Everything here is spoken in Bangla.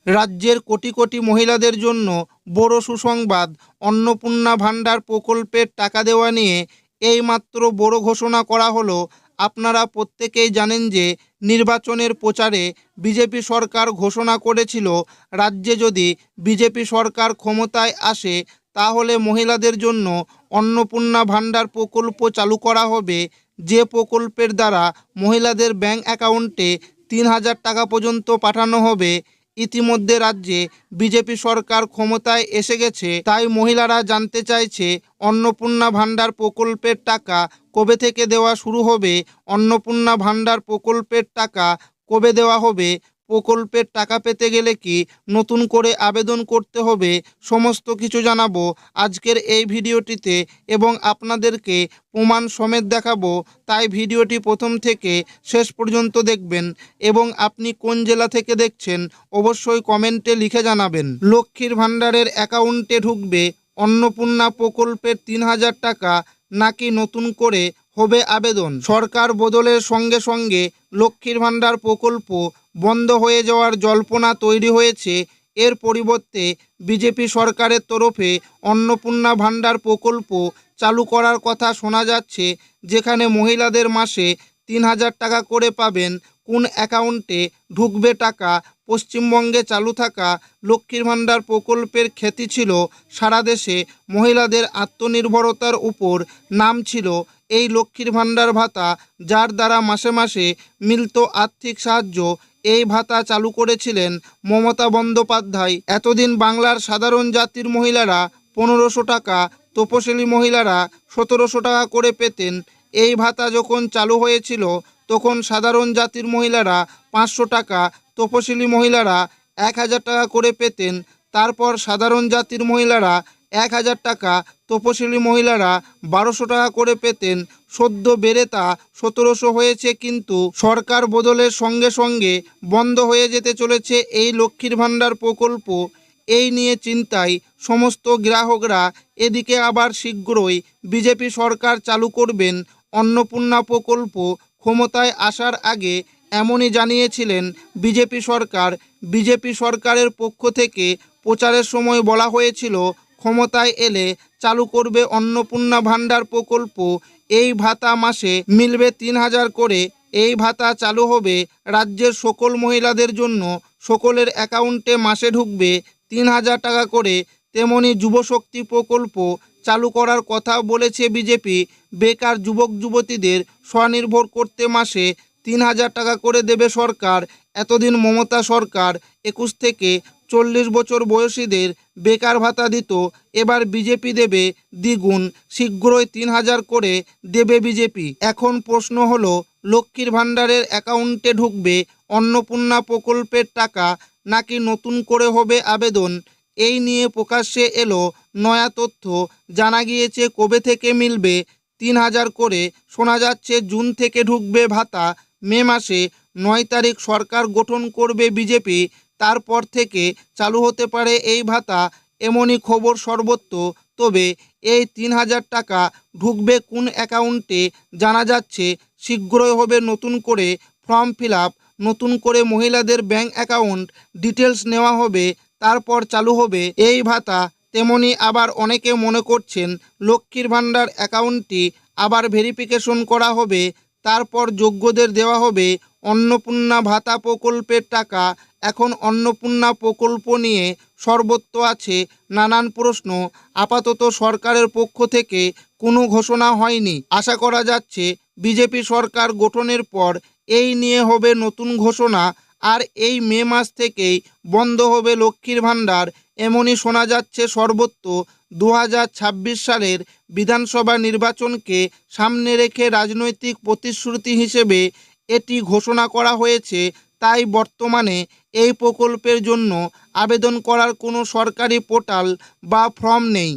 রাজ্যের কোটি কোটি মহিলাদের জন্য বড় সুসংবাদ। অন্নপূর্ণা ভাণ্ডার প্রকল্পের টাকা দেওয়া নিয়ে এইমাত্র বড় ঘোষণা করা হলো। আপনারা প্রত্যেকেই জানেন যে নির্বাচনের প্রচারে বিজেপি সরকার ঘোষণা করেছিল রাজ্যে যদি বিজেপি সরকার ক্ষমতায় আসে তাহলে মহিলাদের জন্য অন্নপূর্ণা ভাণ্ডার প্রকল্প চালু করা হবে, যে প্রকল্পের দ্বারা মহিলাদের ব্যাংক অ্যাকাউন্টে ৩,০০০ টাকা পর্যন্ত পাঠানো হবে। ইতিমধ্যে রাজ্যে বিজেপি সরকার ক্ষমতায় এসে গেছে, তাই মহিলারা জানতে চাইছে অন্নপূর্ণা ভাণ্ডার প্রকল্পের টাকা কবে থেকে দেওয়া শুরু হবে, অন্নপূর্ণা ভাণ্ডার প্রকল্পের টাকা কবে দেওয়া হবে, প্রকল্পের টাকা পেতে গেলে কি নতুন করে আবেদন করতে হবে, সমস্ত কিছু জানাবো আজকের এই ভিডিওটিতে এবং আপনাদেরকে প্রমাণ সমেত দেখাবো। তাই ভিডিওটি প্রথম থেকে শেষ পর্যন্ত দেখবেন এবং আপনি কোন জেলা থেকে দেখছেন অবশ্যই কমেন্টে লিখে জানাবেন। লক্ষ্মীর ভাণ্ডারের অ্যাকাউন্টে ঢুকবে অন্নপূর্ণা প্রকল্পের ৩,০০০ টাকা, নাকি নতুন করে হবে আবেদন? সরকার বদলের সঙ্গে সঙ্গে লক্ষ্মীর ভাণ্ডার প্রকল্প বন্ধ হয়ে যাওয়ার জল্পনা তৈরি হয়েছে। এর পরিবর্তে বিজেপি সরকারের তরফে অন্নপূর্ণা ভাণ্ডার প্রকল্প চালু করার কথা শোনা যাচ্ছে, যেখানে মহিলাদের মাসে ৩,০০০ টাকা করে পাবেন। কোন অ্যাকাউন্টে ঢুকবে টাকা? পশ্চিমবঙ্গে চালু থাকা লক্ষ্মীর ভাণ্ডার প্রকল্পের খ্যাতি ছিল সারা দেশে, মহিলাদের আত্মনির্ভরতার উপর নাম ছিল এই লক্ষ্মীর ভাণ্ডার ভাতা, যার দ্বারা মাসে মাসে মিলত আর্থিক সাহায্য। এই ভাতা চালু করেছিলেন মমতা বন্দ্যোপাধ্যায়। এতদিন বাংলার সাধারণ জাতির মহিলারা ১৫০০ টাকা, তপশিলি মহিলারা ১৭০০ টাকা করে পেতেন। এই ভাতা যখন চালু হয়েছিল তখন সাধারণ জাতির মহিলারা ৫০০ টাকা, তপশিলি মহিলারা ১,০০০ টাকা করে পেতেন। তারপর সাধারণ জাতির মহিলারা ১,০০০ টাকা, তপশিলি মহিলারা ১২০০ টাকা করে পেতেন। সদ্য বেড়ে তা ১৭০০ হয়েছে, কিন্তু সরকার বদলের সঙ্গে সঙ্গে বন্ধ হয়ে যেতে চলেছে এই লক্ষ্মীর ভাণ্ডার প্রকল্প। এই নিয়ে চিন্তায় সমস্ত গ্রাহকরা। এদিকে আবার শীঘ্রই বিজেপি সরকার চালু করবেন অন্নপূর্ণা প্রকল্প। ক্ষমতায় আসার আগে এমনই জানিয়েছিলেন বিজেপি সরকার। বিজেপি সরকারের পক্ষ থেকে প্রচারের সময় বলা হয়েছিল ক্ষমতায় এলে চালু করবে অন্নপূর্ণা ভাণ্ডার প্রকল্প। এই ভাতা মাসে মিলবে ৩,০০০ করে। এই ভাতা চালু হবে রাজ্যের সকল মহিলাদের জন্য, সকলের অ্যাকাউন্টে মাসে ঢুকবে ৩,০০০ টাকা করে। তেমনি যুবশক্তি প্রকল্প চালু করার কথা বলেছে বিজেপি। বেকার যুবক যুবতীদের স্বনির্ভর করতে মাসে ৩,০০০ টাকা করে দেবে সরকার। এতদিন মমতা সরকার ২১ থেকে ৪০ বছর বয়সীদের বেকার ভাতা দিত, এবার বিজেপি দেবে দ্বিগুণ। শীঘ্রই ৩,০০০ করে দেবে বিজেপি। এখন প্রশ্ন হলো, লক্ষ্মীর ভাণ্ডারের অ্যাকাউন্টে ঢুকবে অন্নপূর্ণা প্রকল্পের টাকা, নাকি নতুন করে হবে আবেদন? এই নিয়ে প্রকাশ্যে এলো নয়া তথ্য। জানা গিয়েছে কবে থেকে মিলবে ৩,০০০ করে। শোনা যাচ্ছে জুন থেকে ঢুকবে ভাতা। মে মাসে ৯ তারিখ সরকার গঠন করবে বিজেপি, তারপর থেকে চালু হতে পারে এই ভাতা, এমনই খবর সর্বত্র। তবে এই ৩,০০০ টাকা ঢুকবে কোন অ্যাকাউন্টে? জানা যাচ্ছে শীঘ্রই হবে নতুন করে ফর্ম ফিল আপ, নতুন করে মহিলাদের ব্যাংক অ্যাকাউন্ট ডিটেলস নেওয়া হবে, তারপর চালু হবে এই ভাতা। তেমনি আবার অনেকে মনে করছেন লক্ষ্মীর ভাণ্ডার অ্যাকাউন্টটি আবার ভেরিফিকেশন করা হবে, তারপর যোগ্যদের দেওয়া হবে অন্নপূর্ণা ভাতা প্রকল্পের টাকা। এখন অন্নপূর্ণা প্রকল্প নিয়ে সর্বত্র আছে নানান প্রশ্ন। আপাতত সরকারের পক্ষ থেকে কোনো ঘোষণা হয়নি। আশা করা যাচ্ছে বিজেপি সরকার গঠনের পর এই নিয়ে হবে নতুন ঘোষণা। আর এই মে মাস থেকেই বন্ধ হবে লক্ষ্মীর ভাণ্ডার, এমনই শোনা যাচ্ছে সর্বত্র। ২০২৬ সালের বিধানসভা নির্বাচনকে সামনে রেখে রাজনৈতিক প্রতিশ্রুতি হিসেবে এটি ঘোষণা করা হয়েছে। তাই বর্তমানে এই প্রকল্পের জন্য আবেদন করার কোনো সরকারি পোর্টাল বা ফর্ম নেই।